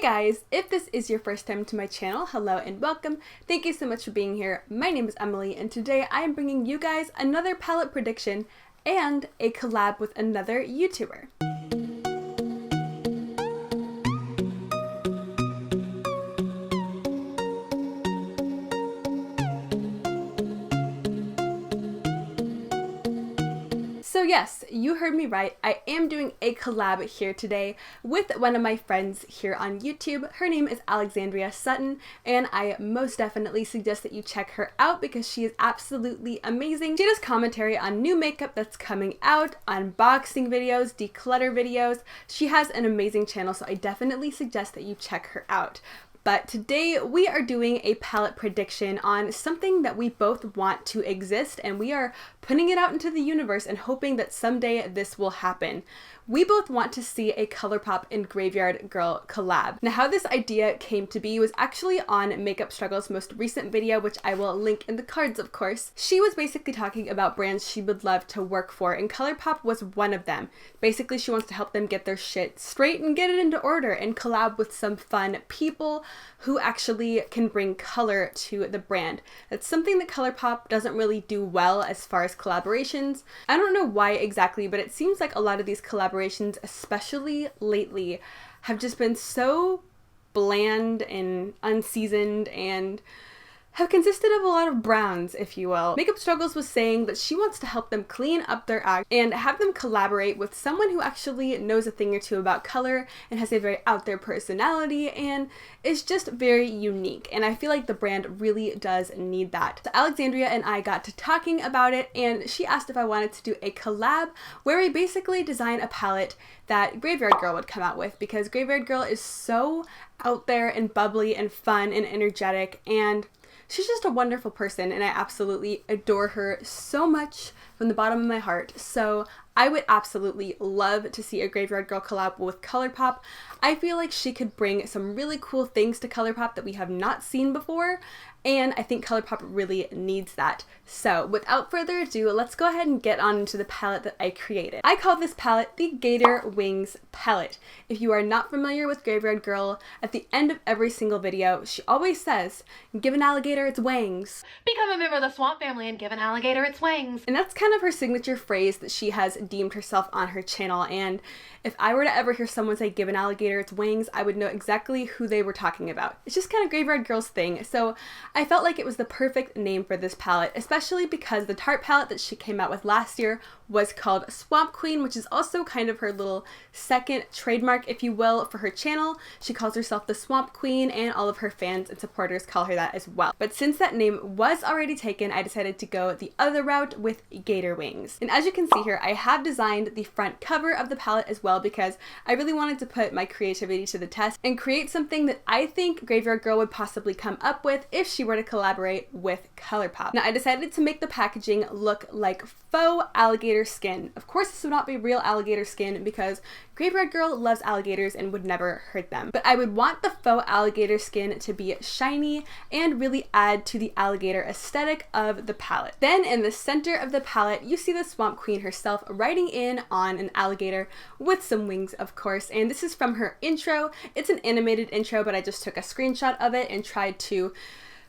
guys, if this is your first time to my channel, hello and welcome. Thank you so much for being here. My name is Emily and today I am bringing you guys another palette prediction and a collab with another YouTuber. So yes, you heard me right. I am doing a collab here today with one of my friends here on YouTube. Her name is Alexandria Sutton, and I most definitely suggest that you check her out because she is absolutely amazing. She does commentary on new makeup that's coming out, unboxing videos, declutter videos. She has an amazing channel, so I definitely suggest that you check her out. But today we are doing a palette prediction on something that we both want to exist, and we are putting it out into the universe and hoping that someday this will happen. We both want to see a Colourpop and Grav3yard Girl collab. Now, how this idea came to be was actually on Makeup Struggle's most recent video, which I will link in the cards, of course. She was basically talking about brands she would love to work for, and Colourpop was one of them. Basically, she wants to help them get their shit straight and get it into order and collab with some fun people who actually can bring color to the brand. That's something that Colourpop doesn't really do well as far as collaborations. I don't know why exactly, but it seems like a lot of these collaborations, especially lately, have just been so bland and unseasoned and have consisted of a lot of browns, if you will. Makeup Struggles was saying that she wants to help them clean up their act and have them collaborate with someone who actually knows a thing or two about color and has a very out there personality and is just very unique. And I feel like the brand really does need that. So Alexandria and I got to talking about it, and she asked if I wanted to do a collab where we basically design a palette that Grav3yard Girl would come out with, because Grav3yard Girl is so out there and bubbly and fun and energetic, and she's just a wonderful person, and I absolutely adore her so much from the bottom of my heart. So I would absolutely love to see a Grav3yard Girl collab with Colourpop. I feel like she could bring some really cool things to Colourpop that we have not seen before, and I think Colourpop really needs that. So without further ado, let's go ahead and get on into the palette that I created. I call this palette the Gator Wings palette. If you are not familiar with Grav3yard Girl, at the end of every single video, she always says, "Give an alligator its wings. Become a member of the swamp family and give an alligator its wings." And that's kind of her signature phrase that she has deemed herself on her channel, and if I were to ever hear someone say "give an alligator its wings," I would know exactly who they were talking about. It's just kind of Grav3yard Girl's thing, so I felt like it was the perfect name for this palette, especially because the Tarte palette that she came out with last year was called Swamp Queen, which is also kind of her little second trademark, if you will, for her channel. She calls herself the Swamp Queen, and all of her fans and supporters call her that as well. But since that name was already taken, I decided to go the other route with Gator Wings. And as you can see here, I have designed the front cover of the palette as well, because I really wanted to put my creativity to the test and create something that I think Grav3yard Girl would possibly come up with if she were to collaborate with Colourpop. Now, I decided to make the packaging look like faux alligator skin. Of course, this would not be real alligator skin because Grav3yard Girl loves alligators and would never hurt them. But I would want the faux alligator skin to be shiny and really add to the alligator aesthetic of the palette. Then in the center of the palette, you see the Swamp Queen herself riding in on an alligator with some wings, of course. And this is from her intro. It's an animated intro, but I just took a screenshot of it and tried to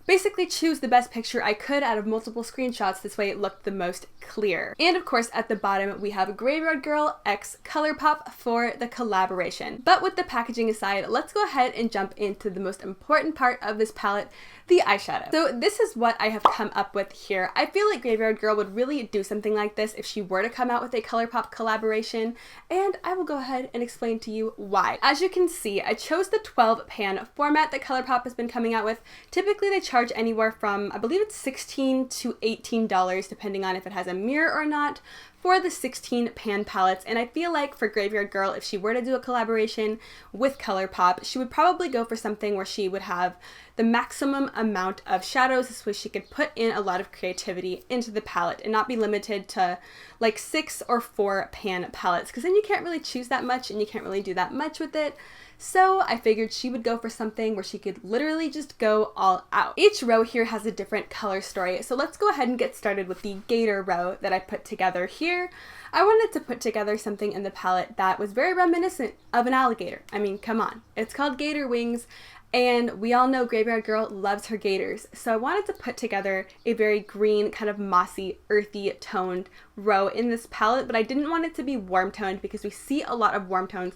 basically choose the best picture I could out of multiple screenshots. This way it looked the most clear. And of course at the bottom we have Grav3yard Girl x Colourpop for the collaboration. But with the packaging aside, let's go ahead and jump into the most important part of this palette, the eyeshadow. So this is what I have come up with here. I feel like Grav3yard Girl would really do something like this if she were to come out with a Colourpop collaboration, and I will go ahead and explain to you why. As you can see, I chose the 12 pan format that Colourpop has been coming out with. Typically they charge anywhere from, I believe it's $16 to $18, depending on if it has a mirror or not, for the 16 pan palettes. And I feel like for Grav3yard Girl, if she were to do a collaboration with Colourpop, she would probably go for something where she would have the maximum amount of shadows. This way she could put in a lot of creativity into the palette and not be limited to like 6 or 4 pan palettes, because then you can't really choose that much and you can't really do that much with it. so I figured she would go for something where she could literally just go all out. Each row here has a different color story, so let's go ahead and get started with the gator row that I put together here. I wanted to put together something in the palette that was very reminiscent of an alligator. I mean, come on. It's called Gator Wings, and we all know Grav3yard Girl loves her gators. So I wanted to put together a very green, kind of mossy, earthy toned row in this palette, but I didn't want it to be warm toned because we see a lot of warm tones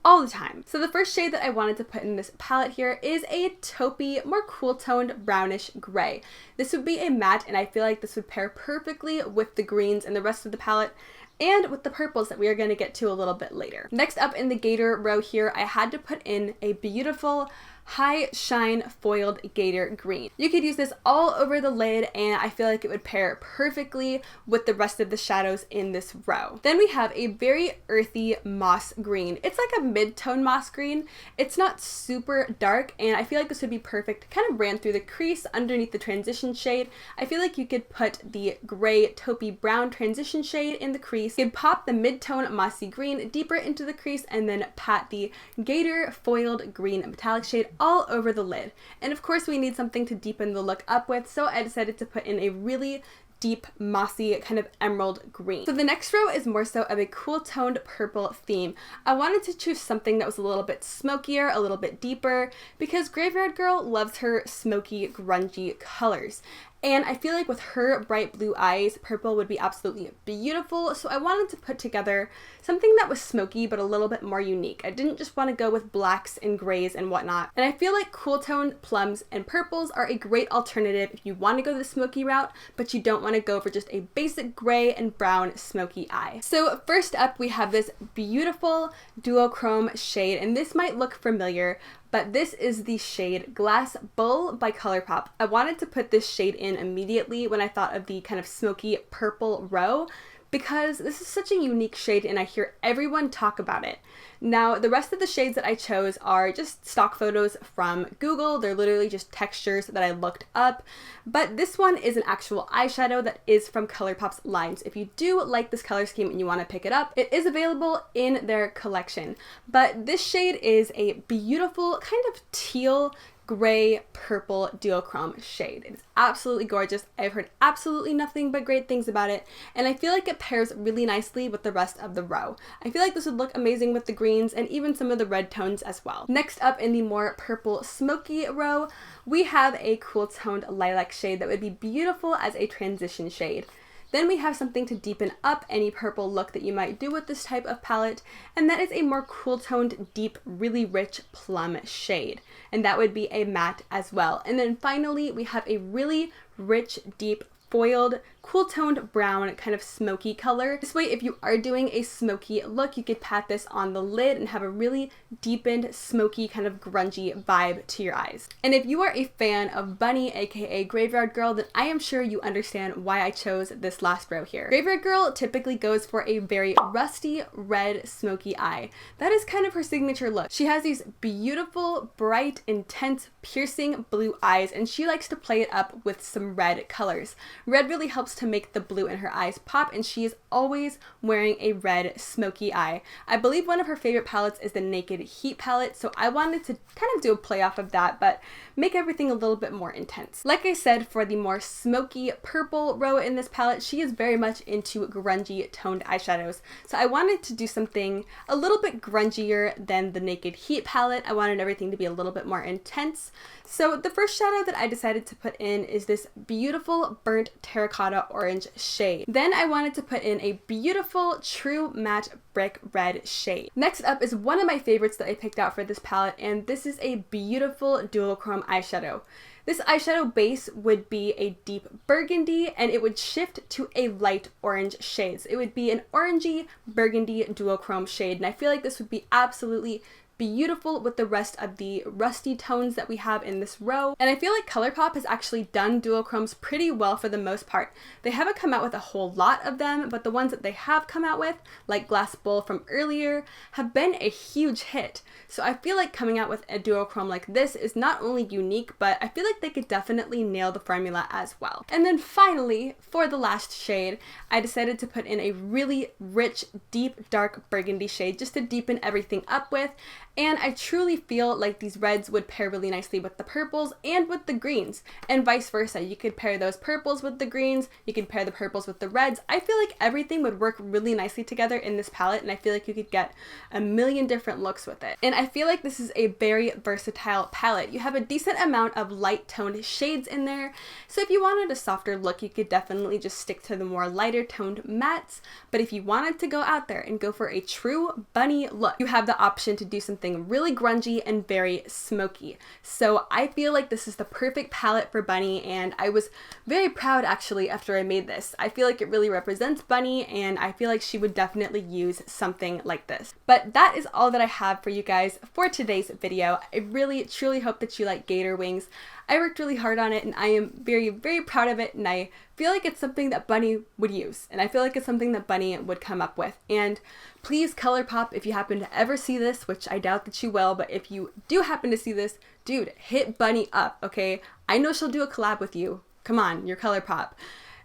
all the time. So the first shade that I wanted to put in this palette here is a taupey, more cool toned brownish gray. This would be a matte, and I feel like this would pair perfectly with the greens and the rest of the palette, and with the purples that we are going to get to a little bit later. Next up in the gator row here, I had to put in a beautiful high shine foiled gator green. You could use this all over the lid, and I feel like it would pair perfectly with the rest of the shadows in this row. Then we have a very earthy moss green. It's like a mid-tone moss green. It's not super dark, and I feel like this would be perfect. Kind of ran through the crease underneath the transition shade. I feel like you could put the gray taupey brown transition shade in the crease. You could pop the mid-tone mossy green deeper into the crease, and then pat the gator foiled green metallic shade all over the lid. And of course we need something to deepen the look up with, so I decided to put in a really deep, mossy, kind of emerald green. So the next row is more so of a cool toned purple theme. I wanted to choose something that was a little bit smokier, a little bit deeper, because Grav3yard Girl loves her smoky, grungy colors. And I feel like with her bright blue eyes, purple would be absolutely beautiful, so I wanted to put together something that was smoky but a little bit more unique. I didn't just want to go with blacks and grays and whatnot. And I feel like cool toned plums and purples are a great alternative if you want to go the smoky route, but you don't want to go for just a basic gray and brown smoky eye. So first up, we have this beautiful duochrome shade, and this might look familiar, but this is the shade Glass Bull by COLLAB. I wanted to put this shade in immediately when I thought of the kind of smoky purple row, because this is such a unique shade and I hear everyone talk about it. Now, the rest of the shades that I chose are just stock photos from Google. They're literally just textures that I looked up, but this one is an actual eyeshadow that is from COLLAB's lines. If you do like this color scheme and you want to pick it up, it is available in their collection. But this shade is a beautiful kind of teal gray purple duochrome shade. It is absolutely gorgeous. I've heard absolutely nothing but great things about it, and I feel like it pairs really nicely with the rest of the row. I feel like this would look amazing with the greens and even some of the red tones as well. Next up in the more purple smoky row, we have a cool toned lilac shade that would be beautiful as a transition shade. Then we have something to deepen up any purple look that you might do with this type of palette, and that is a more cool toned, deep, really rich plum shade. And that would be a matte as well. And then finally, we have a really rich, deep, foiled, cool toned brown kind of smoky color. This way, if you are doing a smoky look, you could pat this on the lid and have a really deepened, smoky, kind of grungy vibe to your eyes. And if you are a fan of Bunny, aka Grav3yard Girl, then I am sure you understand why I chose this last row here. Grav3yard Girl typically goes for a very rusty, red, smoky eye. That is kind of her signature look. She has these beautiful, bright, intense, piercing blue eyes, and she likes to play it up with some red colors. Red really helps to make the blue in her eyes pop, and she is always wearing a red smoky eye. I believe one of her favorite palettes is the Naked Heat palette, so I wanted to kind of do a play off of that, but make everything a little bit more intense. Like I said, for the more smoky purple row in this palette, she is very much into grungy toned eyeshadows, so I wanted to do something a little bit grungier than the Naked Heat palette. I wanted everything to be a little bit more intense. So the first shadow that I decided to put in is this beautiful burnt terracotta orange shade. Then I wanted to put in a beautiful true matte brick red shade. Next up is one of my favorites that I picked out for this palette, and this is a beautiful duochrome eyeshadow. This eyeshadow base would be a deep burgundy, and it would shift to a light orange shade. So it would be an orangey burgundy duochrome shade, and I feel like this would be absolutely beautiful with the rest of the rusty tones that we have in this row. And I feel like COLLAB has actually done duochromes pretty well for the most part. They haven't come out with a whole lot of them, but the ones that they have come out with, like Glass Bull from earlier, have been a huge hit. So I feel like coming out with a duochrome like this is not only unique, but I feel like they could definitely nail the formula as well. And then finally, for the last shade, I decided to put in a really rich, deep, dark burgundy shade just to deepen everything up with. And I truly feel like these reds would pair really nicely with the purples and with the greens, and vice versa. You could pair those purples with the greens, you could pair the purples with the reds. I feel like everything would work really nicely together in this palette, and I feel like you could get a million different looks with it. And I feel like this is a very versatile palette. You have a decent amount of light toned shades in there, so if you wanted a softer look, you could definitely just stick to the more lighter toned mattes. But if you wanted to go out there and go for a true bunny look, you have the option to do something really grungy and very smoky. So I feel like this is the perfect palette for Bunny, and I was very proud actually after I made this. I feel like it really represents Bunny, and I feel like she would definitely use something like this. But that is all that I have for you guys for today's video. I really truly hope that you like gator wings. I worked really hard on it, and I am very, very proud of it, and I feel like it's something that Bunny would use, and I feel like it's something that Bunny would come up with. And please, Colourpop, if you happen to ever see this, which I doubt that you will, but if you do happen to see this, dude, hit Bunny up, okay? I know she'll do a collab with you. Come on, you're Colourpop.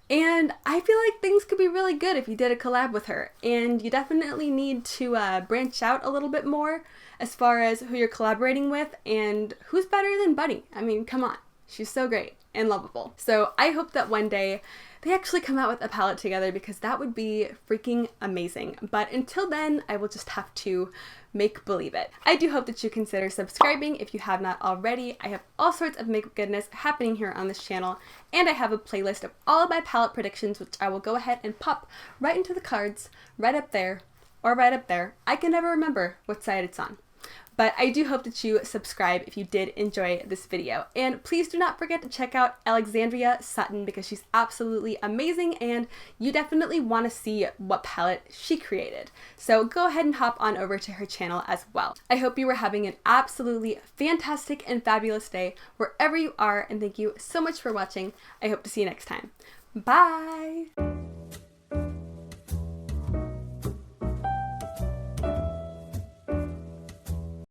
And I feel like things could be really good if you did a collab with her, and you definitely need to branch out a little bit more as far as who you're collaborating with, and who's better than Bunny? I mean, come on, she's so great and lovable. So I hope that one day they actually come out with a palette together, because that would be freaking amazing. But until then, I will just have to make believe it. I do hope that you consider subscribing if you have not already. I have all sorts of makeup goodness happening here on this channel, and I have a playlist of all of my palette predictions, which I will go ahead and pop right into the cards, right up there, or right up there. I can never remember what side it's on. But I do hope that you subscribe if you did enjoy this video. And please do not forget to check out Alexandria Sutton, because she's absolutely amazing, and you definitely want to see what palette she created. So go ahead and hop on over to her channel as well. I hope you are having an absolutely fantastic and fabulous day wherever you are, and thank you so much for watching. I hope to see you next time. Bye!